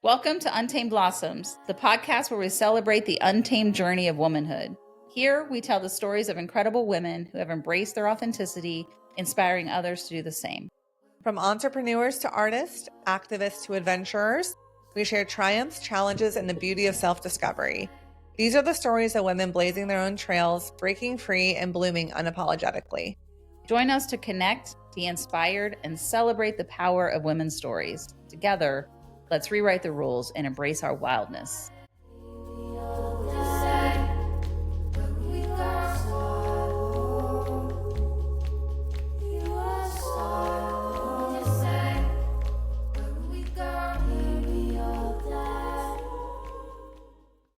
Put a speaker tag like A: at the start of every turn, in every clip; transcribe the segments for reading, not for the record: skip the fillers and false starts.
A: Welcome to Untamed Blossoms, the podcast where we celebrate the untamed journey of womanhood. Here, we tell the stories of incredible women who have embraced their authenticity, inspiring others to do the same.
B: From entrepreneurs to artists, activists to adventurers, we share triumphs, challenges, and the beauty of self-discovery. These are the stories of women blazing their own trails, breaking free, and blooming unapologetically.
A: Join us to connect, be inspired, and celebrate the power of women's stories. Together, let's rewrite the rules and embrace our wildness.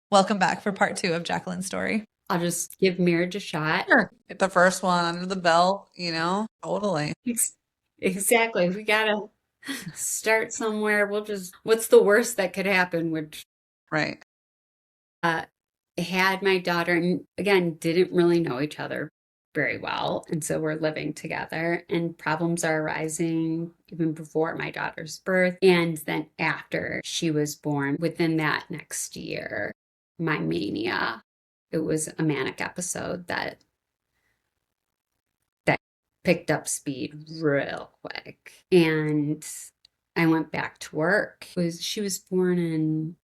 B: Welcome back for part 2 of Jacqueline's story.
C: I'll just give marriage a shot.
B: Sure. Get the first one under the belt, totally.
C: Exactly. We gotta start somewhere. What's the worst that could happen? Which,
B: right.
C: Had my daughter, and again, didn't really know each other very well. And so we're living together and problems are arising even before my daughter's birth. And then after she was born, within that next year, my mania, it was a manic episode that picked up speed real quick. And I went back to work. She was born in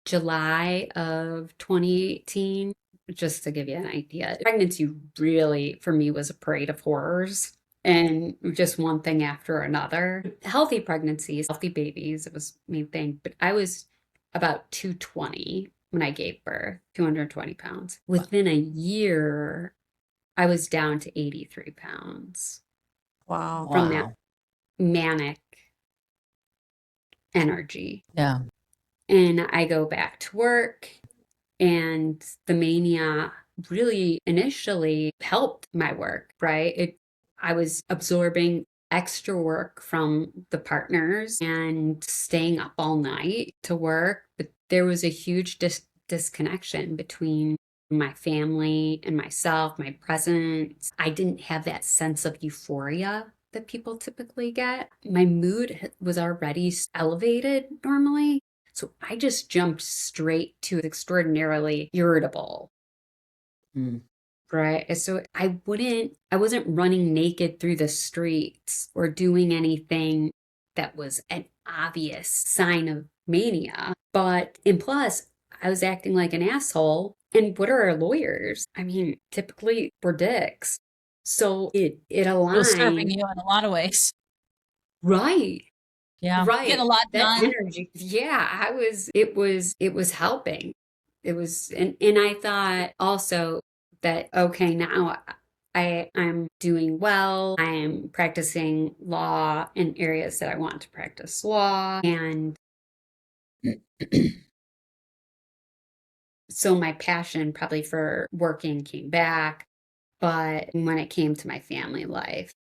C: July of 2018, just to give you an idea. Pregnancy really, for me, was a parade of horrors. And just one thing after another. Healthy pregnancies, healthy babies, it was the main thing. But I was about 220 when I gave birth, 220 pounds. Within a year, I was down to 83 pounds.
B: Wow.
C: From that manic energy.
A: Yeah.
C: And I go back to work, and the mania really initially helped my work, right? I was absorbing extra work from the partners and staying up all night to work. But there was a huge disconnection between my family and myself, my presence. I didn't have that sense of euphoria that people typically get. My mood was already elevated normally. So I just jumped straight to extraordinarily irritable. Right. So I wasn't running naked through the streets or doing anything that was an obvious sign of mania. And plus, I was acting like an asshole. And what are our lawyers? I mean, typically we're dicks. So it aligned.
A: It was serving you in a lot of ways.
C: Right.
A: Yeah.
C: Right.
A: Getting a lot done.
C: Energy. Yeah. It was helping. It was, and I thought also that, okay, now I'm doing well. I am practicing law in areas that I want to practice law. And so my passion probably for working came back. But when it came to my family life,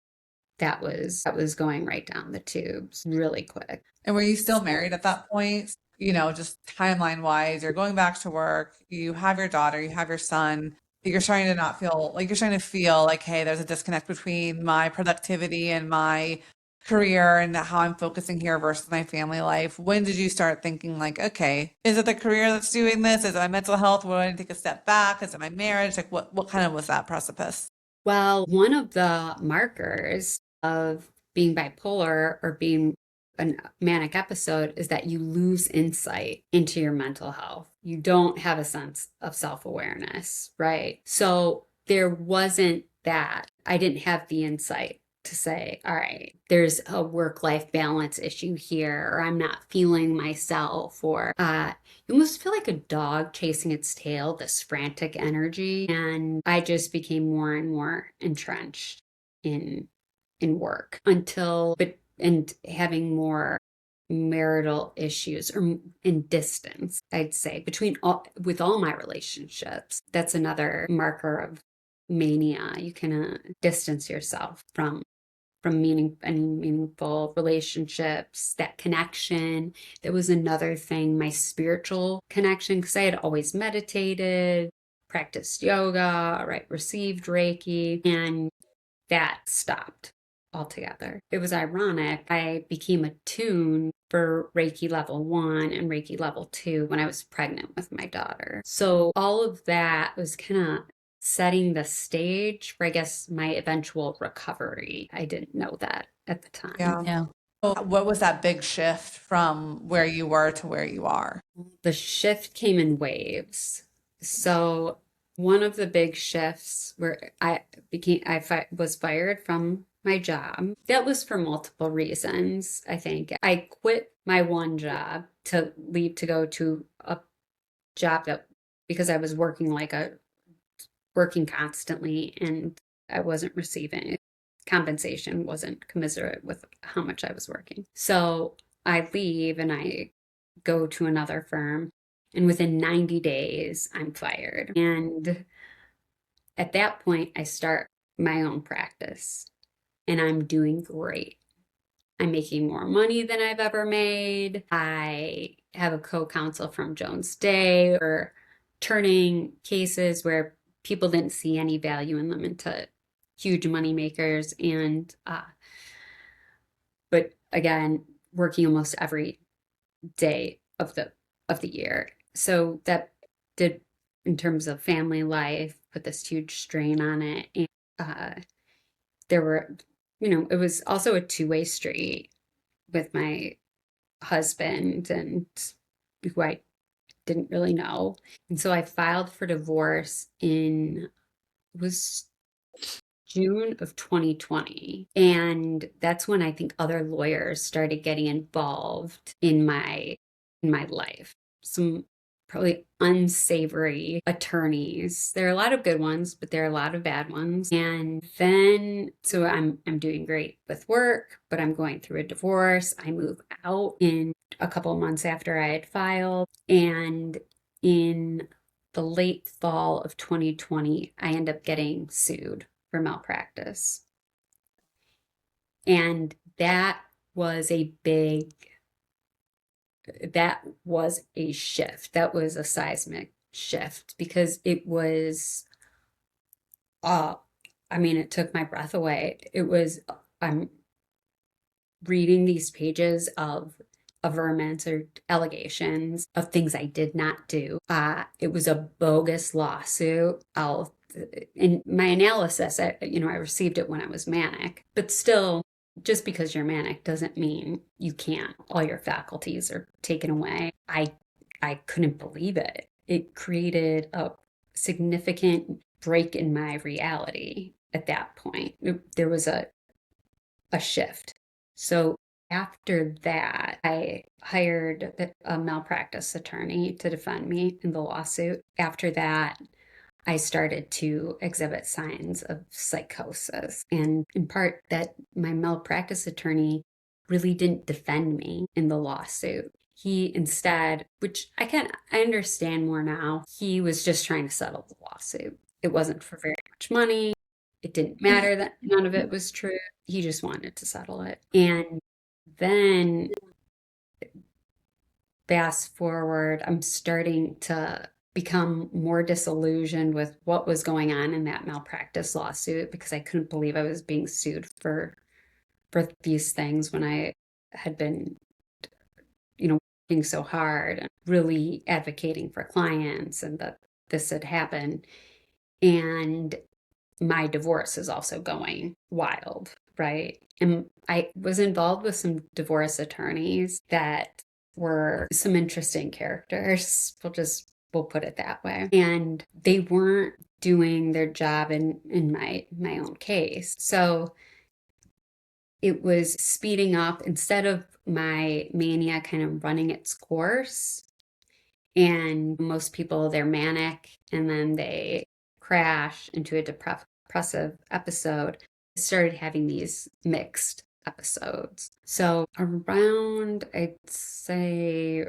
C: that was going right down the tubes really quick.
B: And were you still married at that point? Just timeline wise, you're going back to work, you have your daughter, you have your son, you're starting to feel like, hey, there's a disconnect between my productivity and my career and how I'm focusing here versus my family life. When did you start thinking like, okay, is it the career that's doing this? Is it my mental health? Will I take a step back? Is it my marriage? Like what kind of was that precipice?
C: Well, one of the markers of being bipolar or being a manic episode is that you lose insight into your mental health. You don't have a sense of self-awareness, right? So there wasn't that. I didn't have the insight to say, all right, there's a work-life balance issue here, or I'm not feeling myself, or you almost feel like a dog chasing its tail, this frantic energy. And I just became more and more entrenched in work and having more marital issues or in distance, I'd say, with all my relationships. That's another marker of mania. You can distance yourself from meaningful relationships, that connection. There was another thing, my spiritual connection, because I had always meditated, practiced yoga, right, received Reiki, and that stopped. altogether. It was ironic. I became attuned for Reiki level 1 and Reiki level 2 when I was pregnant with my daughter. So all of that was kind of setting the stage for, I guess, my eventual recovery. I didn't know that at the time.
B: Yeah. So what was that big shift from where you were to where you are?
C: The shift came in waves. So one of the big shifts where I was fired from my job. That was for multiple reasons, I think. I quit my one job to leave to go to a job because I was working constantly and I wasn't receiving compensation, wasn't commensurate with how much I was working. So I leave and I go to another firm, and within 90 days, I'm fired. And at that point, I start my own practice and I'm doing great. I'm making more money than I've ever made. I have a co-counsel from Jones Day or turning cases where people didn't see any value in them into huge money makers. And but again, working almost every day of the year. So that did, in terms of family life, put this huge strain on it. And there were, it was also a two-way street with my husband and who I didn't really know. And so I filed for divorce it was June of 2020. And that's when I think other lawyers started getting involved in my life. Some probably unsavory attorneys. There are a lot of good ones, but there are a lot of bad ones. And then so I'm doing great with work, but I'm going through a divorce. I move out in a couple of months after I had filed. And in the late fall of 2020, I end up getting sued for malpractice. And that was a shift. That was a seismic shift because it was, it took my breath away. I'm reading these pages of averments or allegations of things I did not do. It was a bogus lawsuit. In my analysis, I received it when I was manic, but still, just because you're manic doesn't mean you can't. All your faculties are taken away. I couldn't believe it. It created a significant break in my reality at that point. There was a shift. So after that, I hired a malpractice attorney to defend me in the lawsuit. After that, I started to exhibit signs of psychosis. And in part, that my malpractice attorney really didn't defend me in the lawsuit. He instead, which I understand more now, he was just trying to settle the lawsuit. It wasn't for very much money. It didn't matter that none of it was true. He just wanted to settle it. And then fast forward, I'm starting to become more disillusioned with what was going on in that malpractice lawsuit because I couldn't believe I was being sued for these things when I had been, working so hard and really advocating for clients and that this had happened. And my divorce is also going wild, right? And I was involved with some divorce attorneys that were some interesting characters. We'll put it that way. And they weren't doing their job in my own case. So it was speeding up instead of my mania kind of running its course. And most people, they're manic and then they crash into a depressive episode. I started having these mixed episodes. So around, I'd say,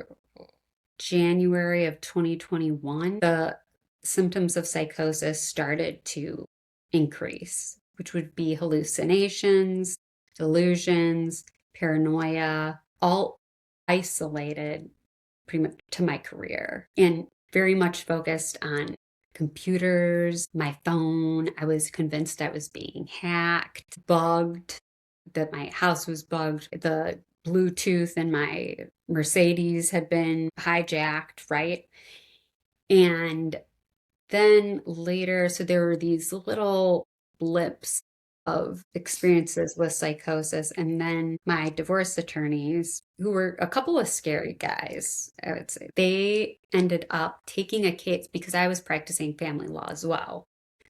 C: January of 2021, the symptoms of psychosis started to increase, which would be hallucinations, delusions, paranoia, all isolated pretty much to my career and very much focused on computers, my phone. I was convinced I was being hacked, bugged. that my house was bugged. The Bluetooth in my Mercedes had been hijacked, right? And then later, so there were these little blips of experiences with psychosis. And then my divorce attorneys, who were a couple of scary guys, I would say, they ended up taking a case because I was practicing family law as well.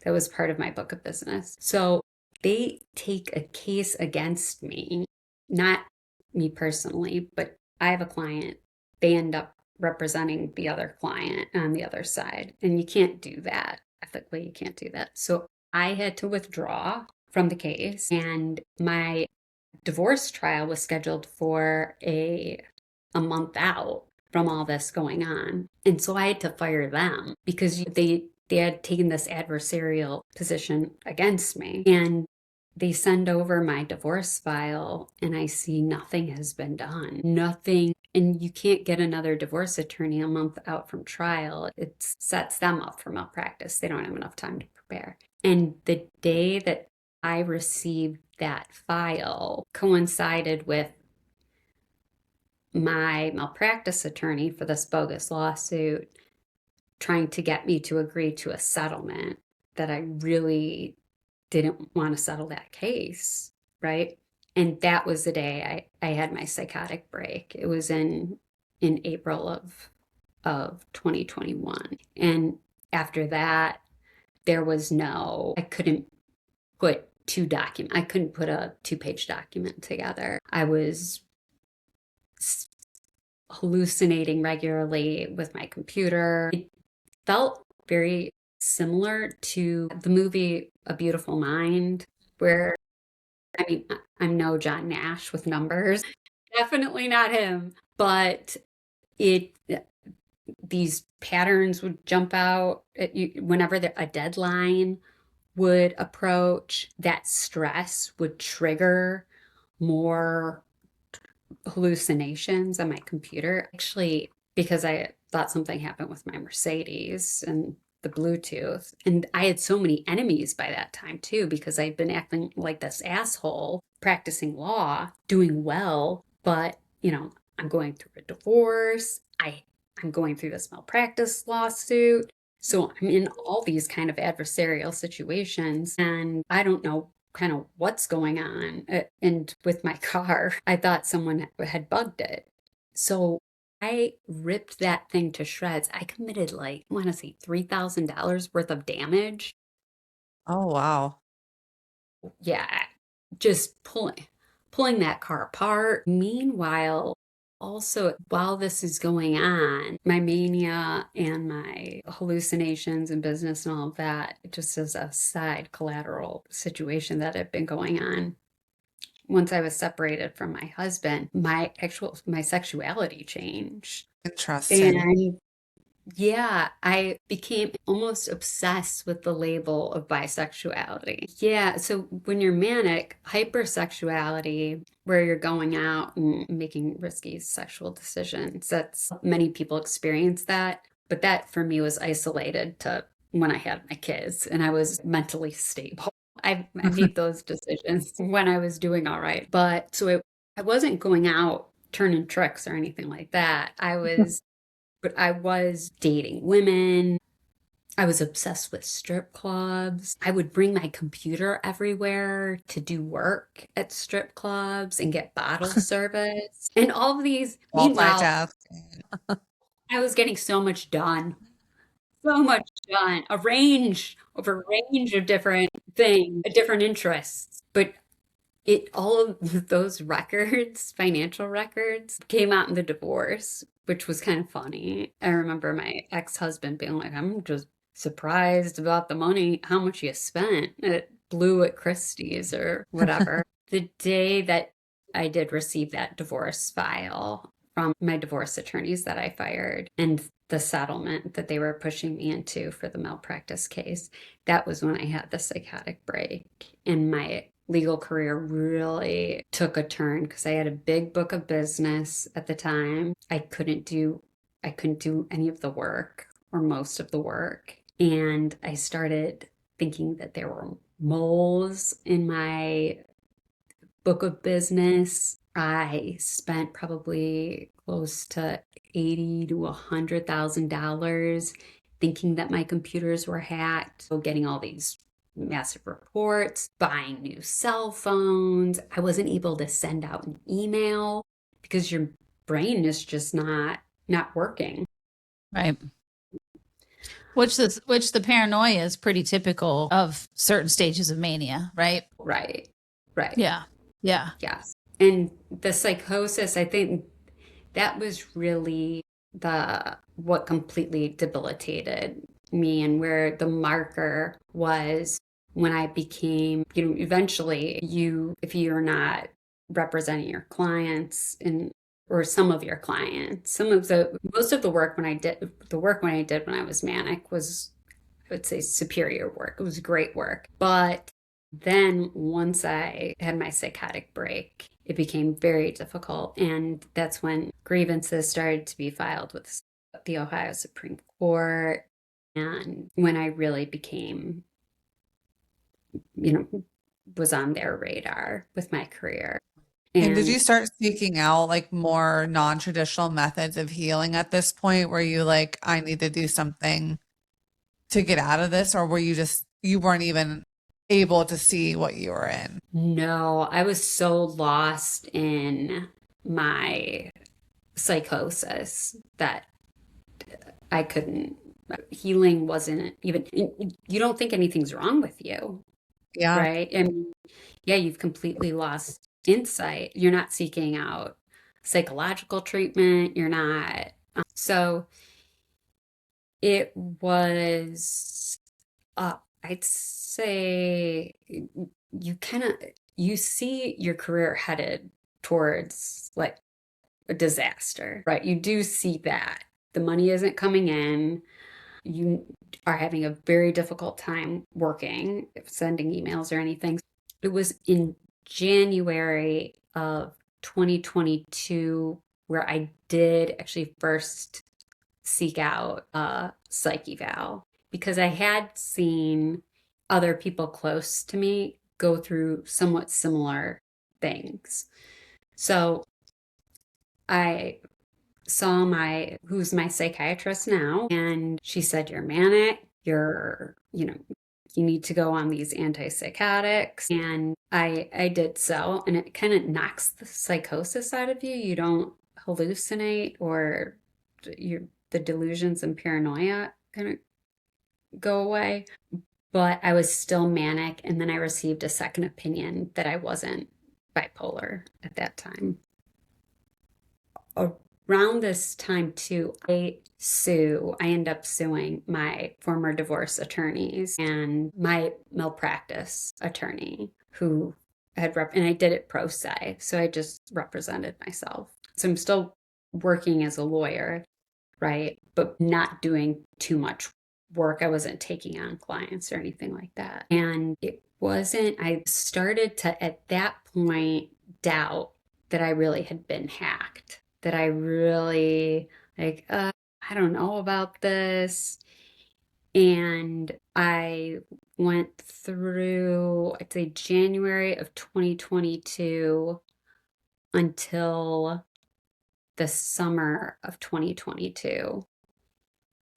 C: That was part of my book of business. So they take a case against me, not me personally, but I have a client. They end up representing the other client on the other side. And you can't do that. Ethically, you can't do that. So I had to withdraw from the case, and my divorce trial was scheduled for a month out from all this going on. And so I had to fire them because they had taken this adversarial position against me. And they send over my divorce file and I see nothing has been done. Nothing. And you can't get another divorce attorney a month out from trial. It sets them up for malpractice. They don't have enough time to prepare. And the day that I received that file coincided with my malpractice attorney for this bogus lawsuit trying to get me to agree to a settlement that I really didn't want to settle that case, right? And that was the day I had my psychotic break. It was in April of 2021. And after that, there was I couldn't put I couldn't put a 2-page document together. I was hallucinating regularly with my computer. It felt very similar to the movie A Beautiful Mind, where, I mean, I'm no John Nash with numbers, definitely not him, but these patterns would jump out at you whenever a deadline would approach. That stress would trigger more hallucinations on my computer. Actually, because I thought something happened with my Mercedes and the Bluetooth. And I had so many enemies by that time too, because I'd been acting like this asshole, practicing law, doing well, but I'm going through a divorce. I'm going through this malpractice lawsuit. So I'm in all these kind of adversarial situations and I don't know kind of what's going on. And with my car, I thought someone had bugged it. So I ripped that thing to shreds. I committed I want to say $3,000 worth of damage.
B: Oh, wow.
C: Yeah, just pulling that car apart. Meanwhile, also, while this is going on, my mania and my hallucinations and business and all of that, just as a side collateral situation that had been going on. Once I was separated from my husband, my sexuality changed.
B: Interesting.
C: And yeah, I became almost obsessed with the label of bisexuality. Yeah, so when you're manic, hypersexuality, where you're going out and making risky sexual decisions, that's many people experience that. But that for me was isolated to when I had my kids and I was mentally stable. I made those decisions when I was doing all right. But I wasn't going out turning tricks or anything like that. But I was dating women. I was obsessed with strip clubs. I would bring my computer everywhere to do work at strip clubs and get bottle service. And all of these, meanwhile,
B: Multitasking.
C: I was getting so much done. So much done. A range of different things, different interests. But all of those records, financial records, came out in the divorce, which was kind of funny. I remember my ex-husband being like, I'm just surprised about the money, how much you spent at Blue at Christie's or whatever. The day that I did receive that divorce file from my divorce attorneys that I fired and the settlement that they were pushing me into for the malpractice case, that was when I had the psychotic break and my legal career really took a turn because I had a big book of business at the time. I couldn't do any of the work or most of the work. And I started thinking that there were moles in my book of business. I spent probably close to $80,000 to $100,000 thinking that my computers were hacked. So getting all these massive reports, buying new cell phones. I wasn't able to send out an email because your brain is just not working.
A: Right. Which the paranoia is pretty typical of certain stages of mania, right?
C: Right.
A: Yeah.
C: Yes. And the psychosis, I think that was really what completely debilitated me, and where the marker was when I became, eventually if you're not representing your clients or some of your clients, most of the work when I did when I was manic was, I would say, superior work. It was great work. But then once I had my psychotic break, it became very difficult. And that's when grievances started to be filed with the Ohio Supreme Court. And when I really became, was on their radar with my career.
B: And did you start seeking out like more non-traditional methods of healing at this point where you like, I need to do something to get out of this? Or were you weren't even able to see what you were in?
C: No, I was so lost in my psychosis that I couldn't, healing wasn't even, you don't think anything's wrong with you,
B: Yeah.
C: right? I mean, yeah, you've completely lost insight. You're not seeking out psychological treatment. You're not. So it was, I'd say you see your career headed towards like a disaster, right? You do see that the money isn't coming in. You are having a very difficult time working, sending emails or anything. It was in January of 2022 where I did actually first seek out a psych eval, because I had seen other people close to me go through somewhat similar things. So I saw who's my psychiatrist now, and she said, "You're manic, you need to go on these antipsychotics." And I did so, and it kind of knocks the psychosis out of you. You don't hallucinate, or the delusions and paranoia kind of go away. But I was still manic, and then I received a second opinion that I wasn't bipolar at that time. Around this time too, I end up suing my former divorce attorneys and my malpractice attorney, who and I did it pro se, so I just represented myself. So I'm still working as a lawyer, right? But not doing too much work. I wasn't taking on clients or anything like that. And I started to, at that point, doubt that I really had been hacked, that I really, I don't know about this. And I went through, I'd say, January of 2022 until the summer of 2022,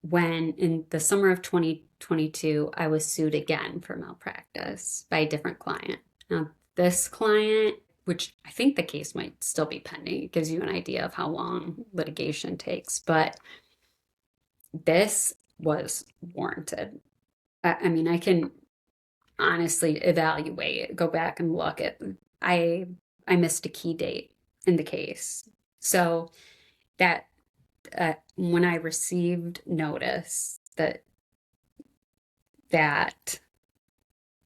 C: when in the summer of 2022, I was sued again for malpractice by a different client. Now, this client, which I think the case might still be pending, it gives you an idea of how long litigation takes, but this was warranted. I mean, I can honestly evaluate, go back and look at, I missed a key date in the case. So that when I received notice that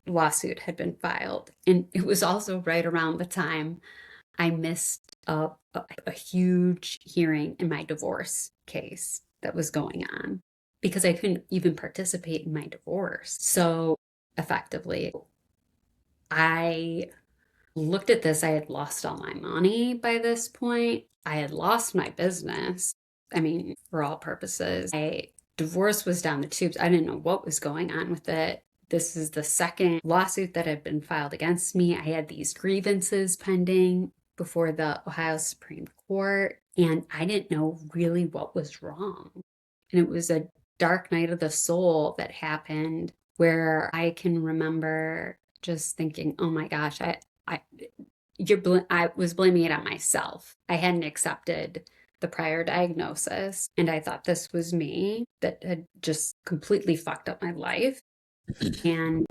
C: lawsuit had been filed, and it was also right around the time I missed a huge hearing in my divorce case that was going on, because I couldn't even participate in my divorce. So effectively, I looked at this. I had lost all my money by this point. I had lost my business. I mean, for all purposes, divorce was down the tubes. I didn't know what was going on with it. This is the second lawsuit that had been filed against me. I had these grievances pending before the Ohio Supreme Court, and I didn't know really what was wrong. And it was a dark night of the soul that happened where I can remember just thinking, oh my gosh, I was blaming it on myself. I hadn't accepted the prior diagnosis, and I thought this was me that had just completely fucked up my life. And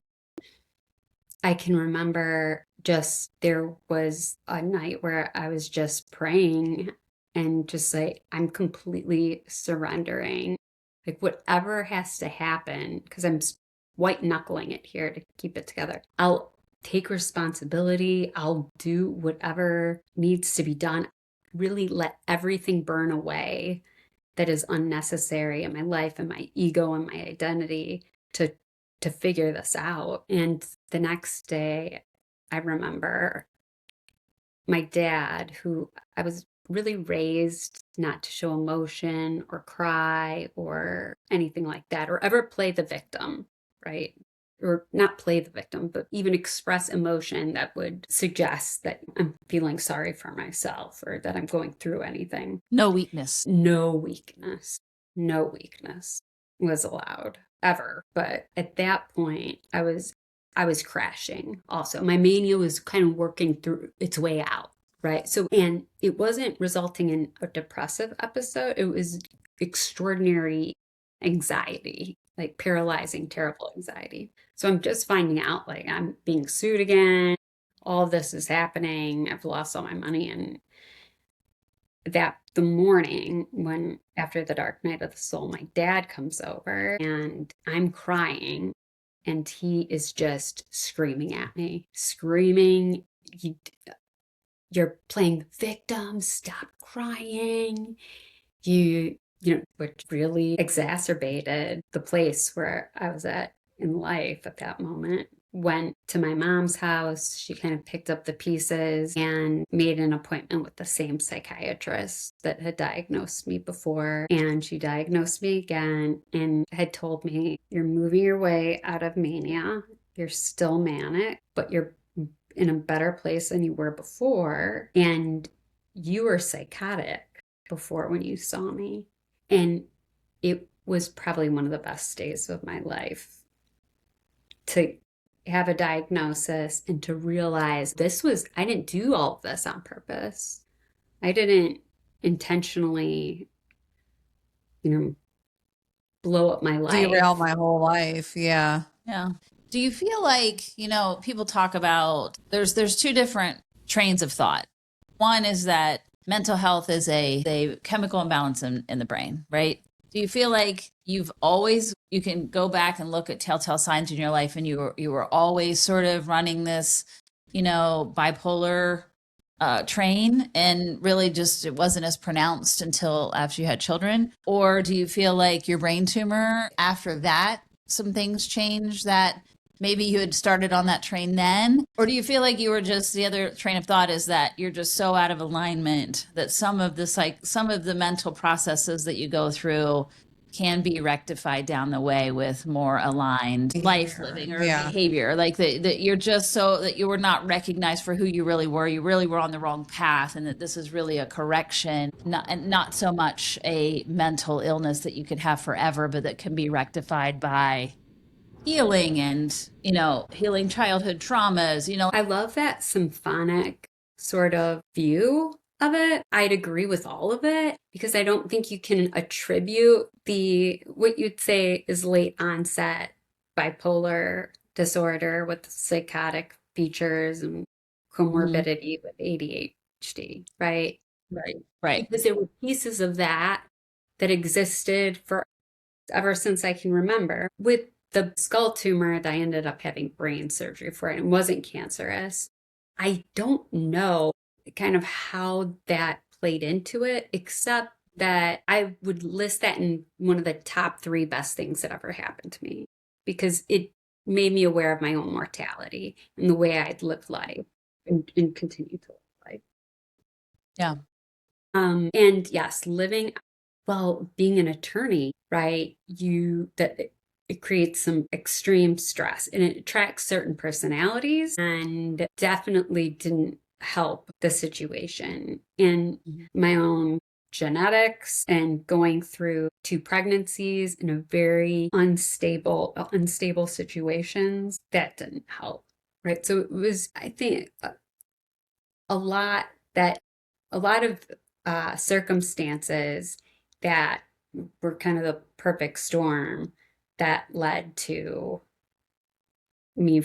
C: I can remember just there was a night where I was just praying and just like, I'm completely surrendering. Like, whatever has to happen, because I'm white knuckling it here to keep it together. I'll take responsibility. I'll do whatever needs to be done. Really let everything burn away that is unnecessary in my life and my ego and my identity to figure this out. And the next day, I remember my dad, who I was really raised not to show emotion or cry or anything like that, or ever play the victim, right? Or not play the victim, but even express emotion that would suggest that I'm feeling sorry for myself or that I'm going through anything.
A: No weakness.
C: No weakness. No weakness was allowed ever. But at that point, I was crashing also. My mania was kind of working through its way out, right? So, and it wasn't resulting in a depressive episode. It was extraordinary anxiety, like paralyzing, terrible anxiety. So I'm just finding out, like, I'm being sued again. All this is happening. I've lost all my money. And that the morning when, after the dark night of the soul, my dad comes over and I'm crying and he is just screaming at me, screaming, you're playing the victim, stop crying. Which really exacerbated the place where I was at in life at that moment. Went to my mom's house. She kind of picked up the pieces and made an appointment with the same psychiatrist that had diagnosed me before. And she diagnosed me again and had told me, you're moving your way out of mania. You're still manic, but you're in a better place than you were before. And you were psychotic before when you saw me. And it was probably one of the best days of my life to have a diagnosis and to realize I didn't do all of this on purpose. I didn't intentionally, blow up my life.
B: Derail my whole life. Yeah.
A: Yeah. Do you feel like, people talk about there's two different trains of thought. One is that mental health is a chemical imbalance in the brain, right? Do you feel like you can go back and look at telltale signs in your life and you were always sort of running this, bipolar train and really just it wasn't as pronounced until after you had children? Or do you feel like your brain tumor, after that, some things changed that maybe you had started on that train then? Or do you feel like you were just, the other train of thought is that you're just so out of alignment that some of the mental processes that you go through can be rectified down the way with more aligned life living or behavior, like that you're just so that you were not recognized for who you really were on the wrong path, and that this is really a correction, not so much a mental illness that you could have forever, but that can be rectified by healing and, healing childhood traumas,
C: I love that symphonic sort of view of it. I'd agree with all of it because I don't think you can attribute what you'd say is late onset bipolar disorder with psychotic features and comorbidity with ADHD, right?
A: Right.
C: Because there were pieces of that existed for ever since I can remember. With the skull tumor that I ended up having brain surgery for, and it wasn't cancerous. I don't know kind of how that played into it, except that I would list that in one of the top 3 best things that ever happened to me, because it made me aware of my own mortality and the way I'd lived life and continue to live life.
A: Yeah.
C: And yes, being an attorney, right? it creates some extreme stress, and it attracts certain personalities, and definitely didn't help the situation. And my own genetics and going through 2 pregnancies in a very unstable situations, that didn't help. Right. So it was, I think, a lot that a lot of circumstances that were kind of the perfect storm that led to me,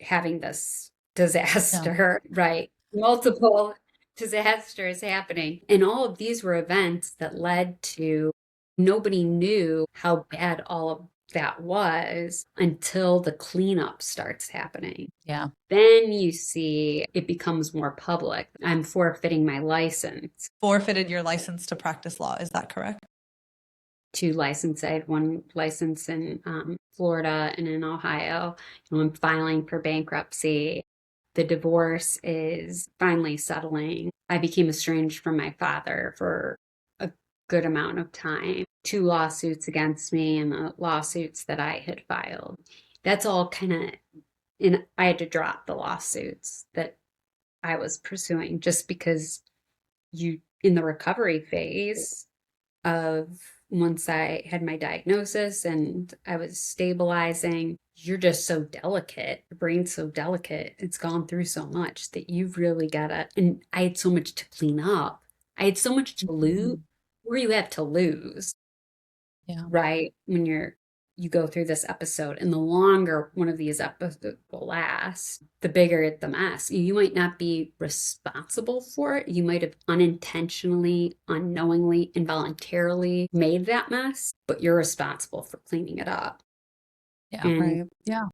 C: having this disaster, right? Multiple disasters happening. And all of these were events that led to, nobody knew how bad all of that was until the cleanup starts happening.
A: Yeah.
C: Then you see it becomes more public. I'm forfeiting my license.
B: Forfeited your license to practice law. Is that correct?
C: 2 licenses. I had 1 license in Florida and in Ohio. I'm filing for bankruptcy. The divorce is finally settling. I became estranged from my father for a good amount of time. 2 lawsuits against me and the lawsuits that I had filed. That's all kind of, and I had to drop the lawsuits that I was pursuing just because in the recovery phase of, once I had my diagnosis and I was stabilizing, you're just so delicate. Your brain's so delicate. It's gone through so much that you've really got to, and I had so much to clean up. I had so much to lose, where you have to lose.
A: Yeah.
C: Right? When you go through this episode, and the longer one of these episodes will last, the bigger the mess. You might not be responsible for it. You might have unintentionally, unknowingly, involuntarily made that mess, but you're responsible for cleaning it up.
A: Yeah.
C: And
B: Right.
A: Yeah.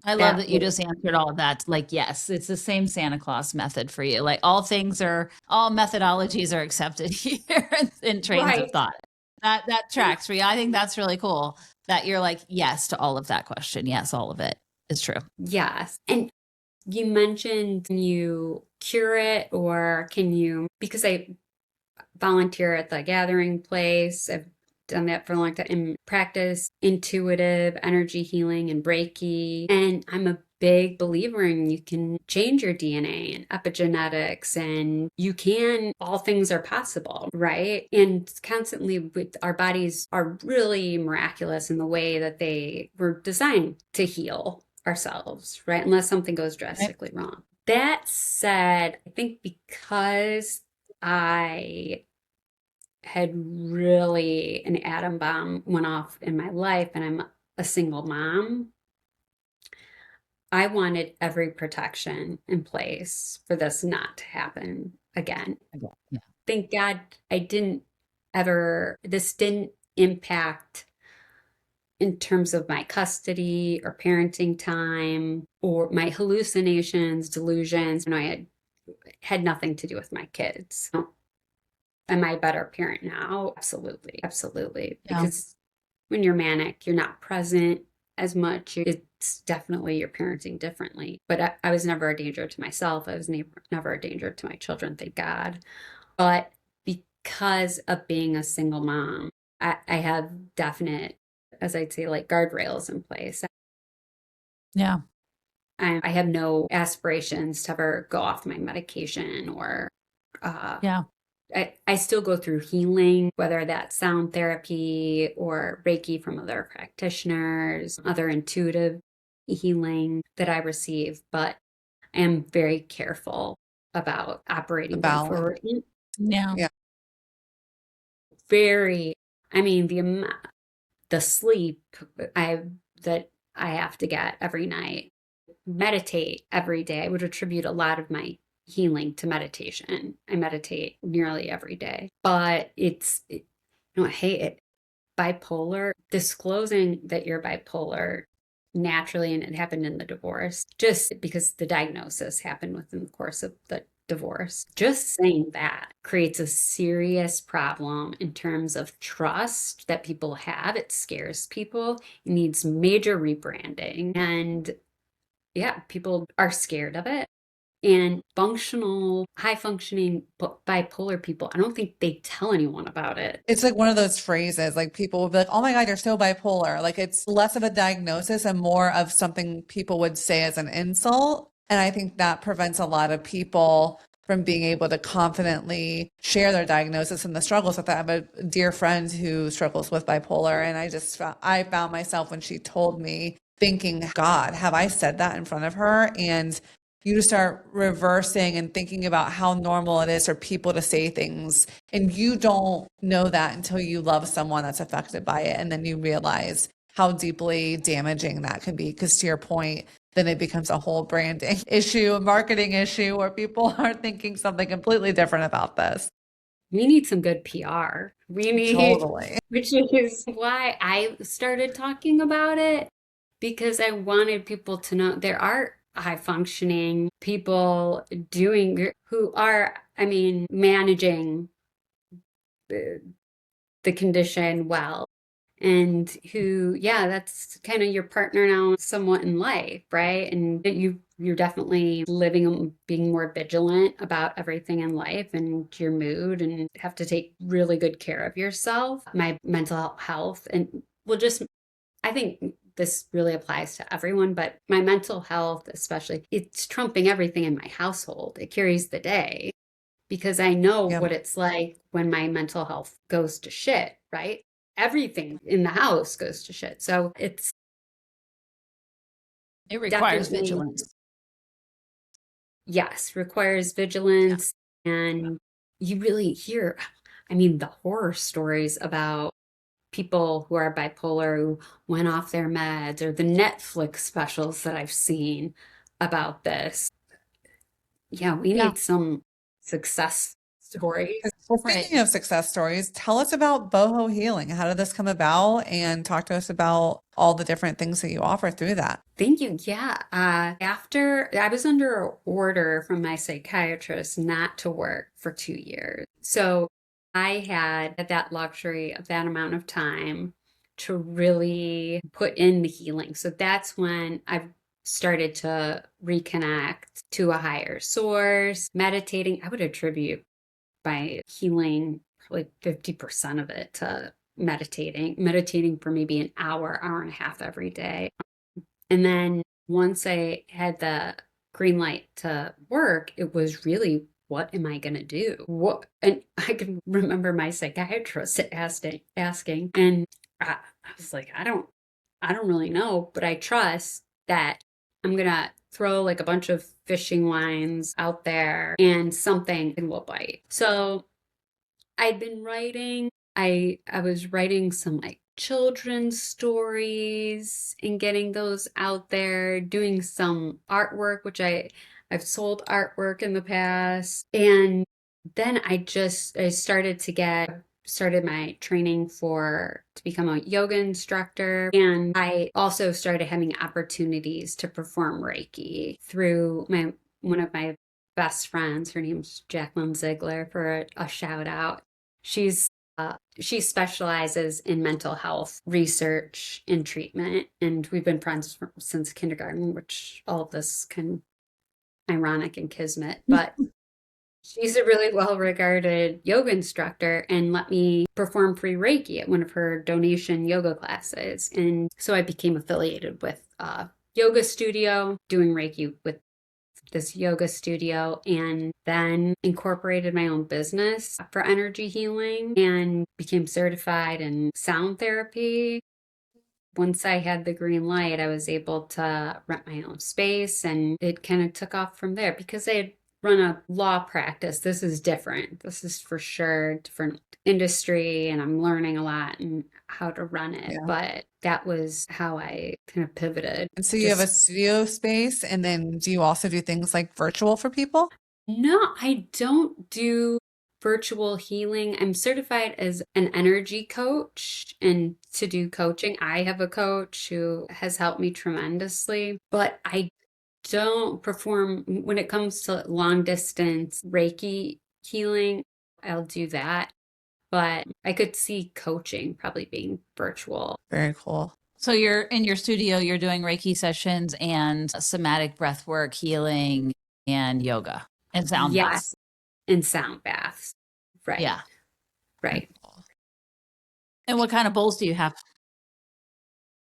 A: I love that you just answered all of that. Like, yes, it's the same Santa Claus method for you. Like all methodologies are accepted here in trains of
C: Right.
A: thought. That tracks for you. I think that's really cool that you're like, yes to all of that question. Yes, all of it is true.
C: Yes. And you mentioned, can you cure it, or because I volunteer at the gathering place. I've done that for a long time and practice intuitive energy healing and Reiki. And I'm a big believer in, you can change your DNA and epigenetics, and all things are possible, right? And constantly, with our bodies are really miraculous in the way that they were designed to heal ourselves, right? Unless something goes drastically wrong. That said, I think because I had really, an atom bomb went off in my life and I'm a single mom, I wanted every protection in place for this not to happen again.
A: Yeah.
C: Thank God this didn't impact in terms of my custody or parenting time or my hallucinations, delusions. I had nothing to do with my kids. Am I a better parent now? Absolutely. Absolutely.
A: Yeah.
C: Because when you're manic, you're not present as much. It's definitely, you're parenting differently. But I was never a danger to myself. I was never a danger to my children, thank God. But because of being a single mom, I have definite, as I'd say, like guardrails in place.
A: Yeah.
C: I have no aspirations to ever go off my medication or
A: Yeah.
C: I still go through healing, whether that's sound therapy or Reiki from other practitioners, other intuitive healing that I receive, but I am very careful about operating going forward.
A: Yeah.
B: Yeah.
C: The sleep that I have to get every night, meditate every day. I would attribute a lot of my healing to meditation. I meditate nearly every day, but I hate it. Bipolar, disclosing that you're bipolar naturally, and it happened in the divorce, just because the diagnosis happened within the course of the divorce. Just saying that creates a serious problem in terms of trust that people have. It scares people. It needs major rebranding. And yeah, people are scared of it. And functional, high functioning bipolar people, I don't think they tell anyone about it.
B: It's like one of those phrases, like people will be like, oh my God, you're so bipolar. Like it's less of a diagnosis and more of something people would say as an insult. And I think that prevents a lot of people from being able to confidently share their diagnosis and the struggles with that. I have a dear friend who struggles with bipolar. And I found myself when she told me thinking, God, have I said that in front of her? And you just start reversing and thinking about how normal it is for people to say things. And you don't know that until you love someone that's affected by it. And then you realize how deeply damaging that can be. Because to your point, then it becomes a whole branding issue, a marketing issue where people are thinking something completely different about this.
C: We need some good PR. We need,
B: Totally.
C: which is why I started talking about it, because I wanted people to know there are high functioning people who are, I mean, managing the condition well, and who, yeah, that's kind of your partner now somewhat in life, right? And you're definitely living, being more vigilant about everything in life and your mood, and have to take really good care of yourself. My mental health, and I think this really applies to everyone, but my mental health, especially, it's trumping everything in my household. It carries the day because I know
B: Yeah.
C: what it's like when my mental health goes to shit, right? Everything in the house goes to shit. So it
A: requires
C: definitely,
A: vigilance.
C: yes, requires vigilance. And you really hear, I mean, the horror stories about people who are bipolar who went off their meds, or the Netflix specials that I've seen about this. Yeah, we
A: Yeah.
C: need some success stories.
B: Well, speaking of success stories, tell us about Boho Healing. How did this come about? And talk to us about all the different things that you offer through that.
C: Thank you. Yeah. After I was under an order from my psychiatrist not to work for 2 years. So I had that luxury of that amount of time to really put in the healing. So that's when I started to reconnect to a higher source, meditating. I would attribute my healing probably 50% of it to meditating for maybe an hour and a half every day. And then once I had the green light to work, it was really, what am I going to do? And I can remember my psychiatrist asking, and I was like, I don't really know, but I trust that I'm going to throw like a bunch of fishing lines out there and something will bite. So I'd been writing. I was writing some like children's stories and getting those out there, doing some artwork, which I've sold artwork in the past. And then I started my training to become a yoga instructor. And I also started having opportunities to perform Reiki through one of my best friends. Her name's Jacqueline Ziegler, for a shout out. She specializes in mental health research and treatment, and we've been friends since kindergarten, which all of this can ironic and kismet, but she's a really well-regarded yoga instructor and let me perform free Reiki at one of her donation yoga classes. And so I became affiliated with a yoga studio, doing Reiki with this yoga studio, and then incorporated my own business for energy healing and became certified in sound therapy. Once I had the green light, I was able to rent my own space, and it kind of took off from there because I had run a law practice. This is different. This is for sure different industry, and I'm learning a lot and how to run it.
B: Yeah.
C: But that was how I kind of pivoted.
B: And so you have a studio space, and then do you also do things like virtual for people?
C: No, I don't do virtual healing. I'm certified as an energy coach, and to do coaching, I have a coach who has helped me tremendously, but I don't perform when it comes to long distance Reiki healing. I'll do that, but I could see coaching probably being virtual.
B: Very cool.
A: So you're in your studio, you're doing Reiki sessions and somatic breath work, healing, and yoga and sound baths.
C: Yes. And sound baths. Right.
A: Yeah.
C: Right.
A: And what kind of bowls do you have?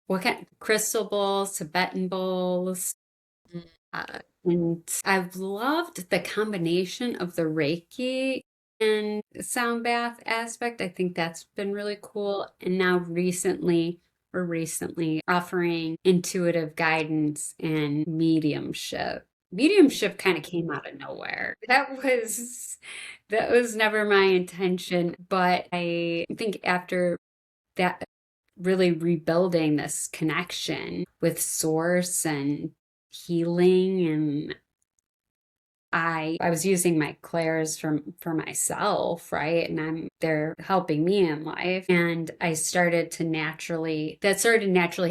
C: What kind? Crystal bowls, Tibetan bowls. And I've loved the combination of the Reiki and sound bath aspect. I think that's been really cool. And now recently offering intuitive guidance and mediumship. Mediumship kind of came out of nowhere. That was never my intention, but I think after that, really rebuilding this connection with source and healing, and I was using my clairs for myself, right? And they're helping me in life. And that started naturally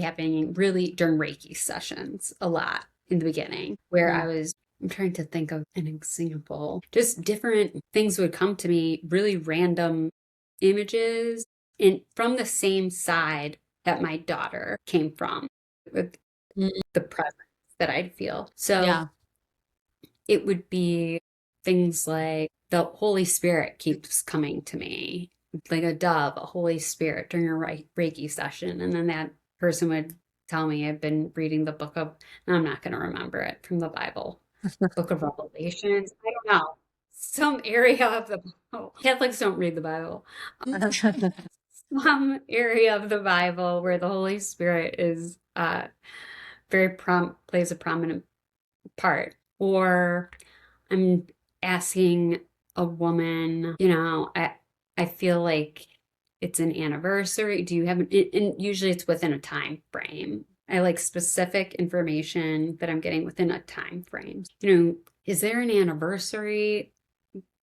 C: happening really during Reiki sessions a lot in the beginning, where I'm trying to think of an example. Just different things would come to me, really random images, and from the same side that my daughter came from, with the presence that I'd feel. So
A: Yeah.
C: it would be things like the Holy Spirit keeps coming to me, like a dove, a Holy Spirit during a Reiki session. And then that person would tell me I've been reading the book of, and I'm not going to remember it, from the Bible, book of Revelations. I don't know. Some area of the Bible. Catholics don't read the Bible. Some area of the Bible where the Holy Spirit is plays a prominent part. Or I'm asking a woman, I feel like it's an anniversary. Do you have and usually it's within a time frame. I like specific information that I'm getting within a time frame. Is there an anniversary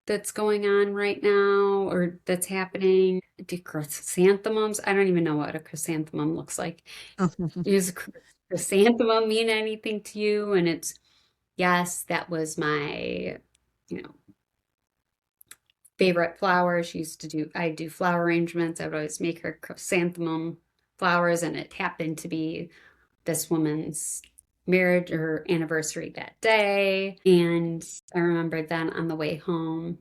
C: that's going on right now or that's happening? Do chrysanthemums? I don't even know what a chrysanthemum looks like. Does chrysanthemum mean anything to you? And it's, yes, that was my, favorite flower. I do flower arrangements. I would always make her chrysanthemum flowers, and it happened to be this woman's marriage or anniversary that day. And I remember then on the way home,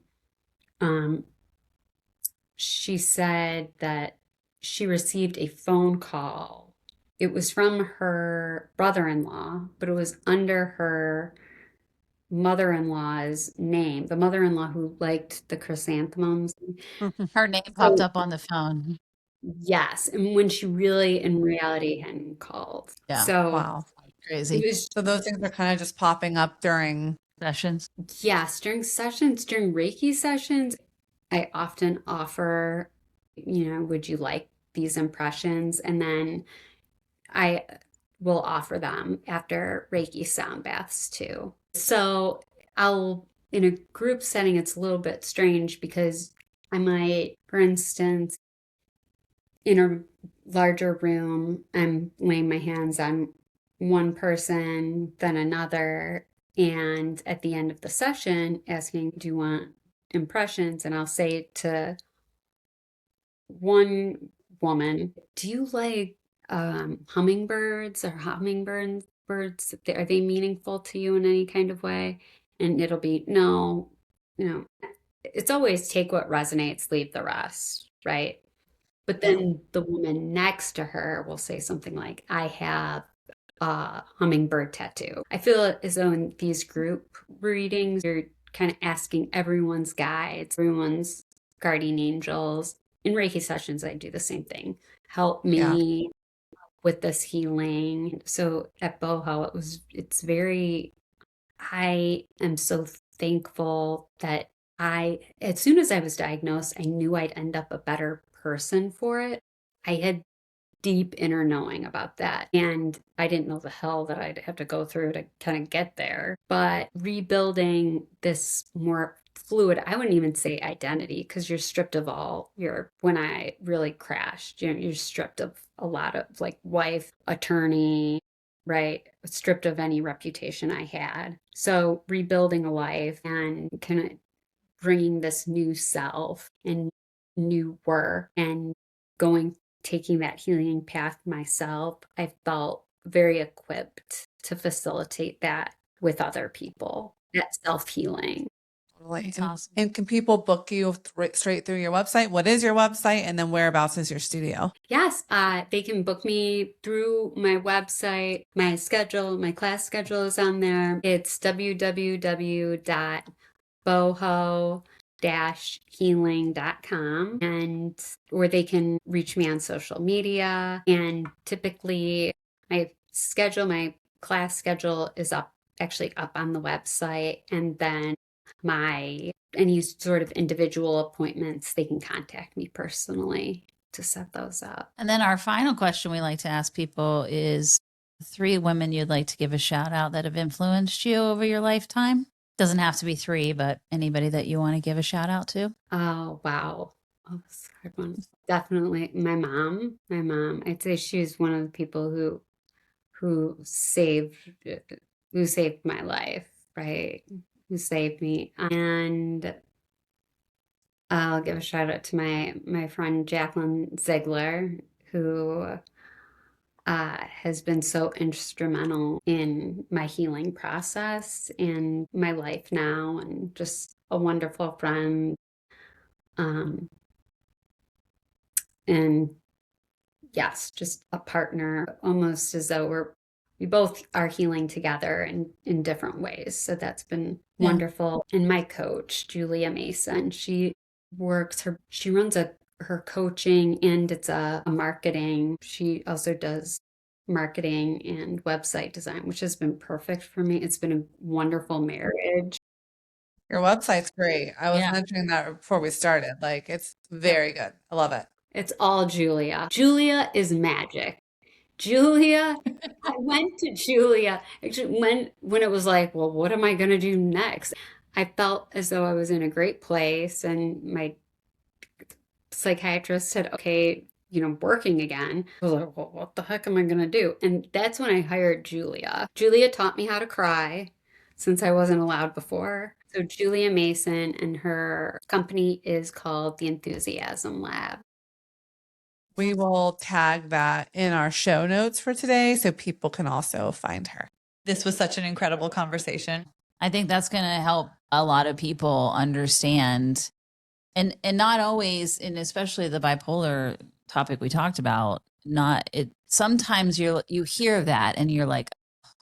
C: she said that she received a phone call. It was from her brother-in-law, but it was under her mother-in-law's name, the mother-in-law who liked the chrysanthemums.
A: Her name popped up on the phone.
C: Yes, and when she really in reality hadn't called.
A: Yeah.
C: So
B: Wow.
A: Crazy.
C: it was,
B: So those things are kind of just popping up during.
A: Sessions.
C: yes, during Reiki sessions, I often offer, would you like these impressions? And then I will offer them after Reiki sound baths too. So in a group setting, it's a little bit strange because I might, for instance, in a larger room, I'm laying my hands on one person, then another, and at the end of the session, asking, do you want impressions? And I'll say to one woman, do you like hummingbirds or birds? Are they meaningful to you in any kind of way? And it'll be, no, it's always take what resonates, leave the rest, right? But then the woman next to her will say something like, I have a hummingbird tattoo. I feel as though in these group readings, you're kind of asking everyone's guides, everyone's guardian angels. In Reiki sessions, I do the same thing. Help me with this healing. So at Boho, I am so thankful that as soon as I was diagnosed, I knew I'd end up a better person for it. I had deep inner knowing about that. And I didn't know the hell that I'd have to go through to kind of get there. But rebuilding this more fluid, I wouldn't even say identity, because you're stripped of when I really crashed, you're stripped of a lot of like wife, attorney, right? Stripped of any reputation I had. So rebuilding a life and kind of bringing this new self and new work and taking that healing path myself, I felt very equipped to facilitate that with other people. that self-healing.
B: Totally.
A: That's
B: And,
A: awesome.
B: and can people book you straight through your website? What is your website? And then whereabouts is your studio?
C: Yes, they can book me through my website. My schedule, my class schedule is on there. It's www.boho-healing.com, and or they can reach me on social media. And typically my class schedule is actually up on the website. And then my any sort of individual appointments, they can contact me personally to set those up.
A: And then our final question we like to ask people is 3 women you'd like to give a shout out that have influenced you over your lifetime. Doesn't have to be 3, but anybody that you want to give a shout out to.
C: Oh, wow. Oh, that's a hard one. Definitely my mom. My mom. I'd say she's one of the people who saved who saved my life, right? Who saved me. And I'll give a shout out to my friend Jacqueline Ziegler, who has been so instrumental in my healing process and my life now, and just a wonderful friend. Um, and yes, just a partner, almost as though we both are healing together in different ways. So that's been
A: Yeah.
C: wonderful. And my coach, Julia Mason, she runs her coaching, and it's a marketing. She also does marketing and website design, which has been perfect for me. It's been a wonderful marriage.
B: Your website's great. I was
A: Yeah.
B: mentioning that before we started. Like, it's very good. I love it.
C: It's all Julia. Julia is magic. Julia, I went to Julia actually when it was like, well, what am I going to do next? I felt as though I was in a great place, and my psychiatrist said, okay, working again. I was like, well, what the heck am I going to do? And that's when I hired Julia. Julia taught me how to cry since I wasn't allowed before. So Julia Mason, and her company is called the Enthusiasm Lab.
B: We will tag that in our show notes for today so people can also find her.
D: This was such an incredible conversation.
A: I think that's going to help a lot of people understand, and not always, and especially the bipolar topic we talked about, not it. Sometimes you hear that and you're like,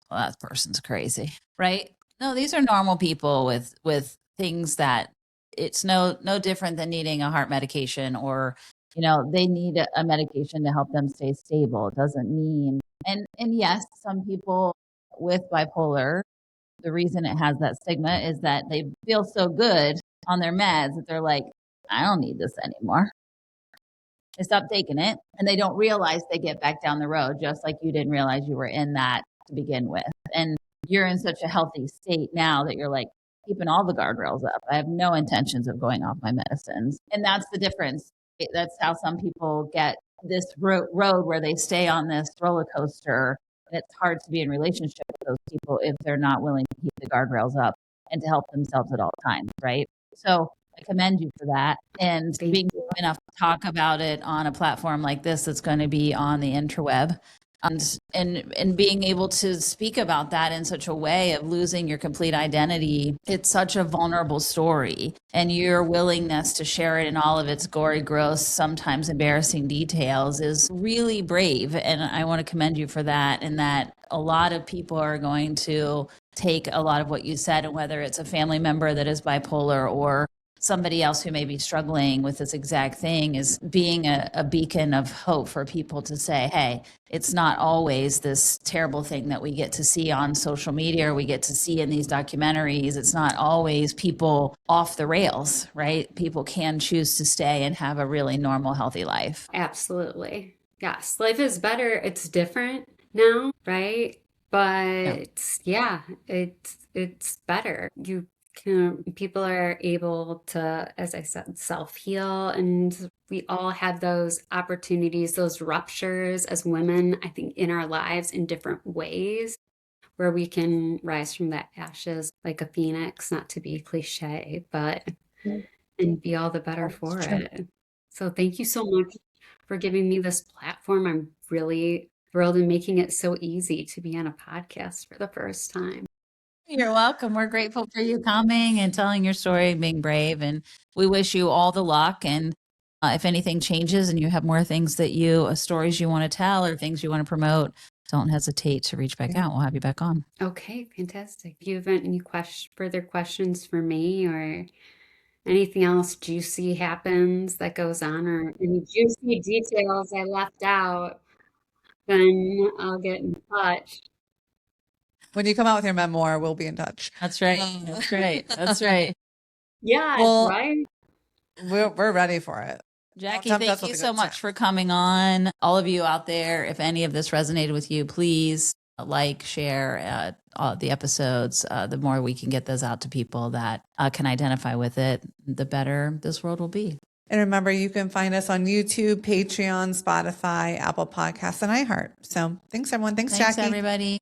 A: well, that person's crazy, right? No, these are normal people with things that it's no different than needing a heart medication, or they need a medication to help them stay stable. It doesn't mean, and yes, some people with bipolar, the reason it has that stigma is that they feel so good on their meds that they're like, I don't need this anymore. They stop taking it, and they don't realize they get back down the road, just like you didn't realize you were in that to begin with. And you're in such a healthy state now that you're like keeping all the guardrails up. I have no intentions of going off my medicines. And that's the difference. That's how some people get this road where they stay on this roller coaster. And it's hard to be in relationship with those people if they're not willing to keep the guardrails up and to help themselves at all times, right? So I commend you for that, and
C: Thank
A: being
C: you.
A: enough to talk about it on a platform like this that's going to be on the interweb. And being able to speak about that in such a way of losing your complete identity, it's such a vulnerable story, and your willingness to share it in all of its gory, gross, sometimes embarrassing details is really brave, and I want to commend you for that. And that a lot of people are going to take a lot of what you said, and whether it's a family member that is bipolar or somebody else who may be struggling with this exact thing, is being a beacon of hope for people to say, hey, it's not always this terrible thing that we get to see on social media or we get to see in these documentaries. It's not always people off the rails, right? People can choose to stay and have a really normal, healthy life.
C: Absolutely. Yes. Life is better. It's different now, right? But yeah, it's better. People are able to, as I said, self-heal, and we all have those opportunities, those ruptures as women, I think, in our lives in different ways, where we can rise from the ashes like a phoenix, not to be cliche, but and be all the better for it. So thank you so much for giving me this platform. I'm really thrilled and making it so easy to be on a podcast for the first time.
A: You're welcome. We're grateful for you coming and telling your story, being brave, and we wish you all the luck. And if anything changes and you have more things that stories you want to tell or things you want to promote, don't hesitate to reach back out. We'll have you back on.
C: Okay, fantastic. If you have any further questions for me or anything else juicy happens that goes on or any juicy details I left out, then I'll get in touch.
B: When you come out with your memoir, we'll be in touch.
A: That's right. That's right. That's right.
C: Yeah,
B: Well,
C: right.
B: We're ready for it.
A: Jackie,
B: Don't tempt us
A: thank
B: with
A: you
B: a
A: so
B: good
A: much
B: time.
A: for coming on. All of you out there, if any of this resonated with you, please share the episodes. The more we can get those out to people that can identify with it, the better this world will be.
B: And remember, you can find us on YouTube, Patreon, Spotify, Apple Podcasts, and iHeart. So thanks, everyone. Thanks,
A: Thanks,
B: Jackie.
A: everybody.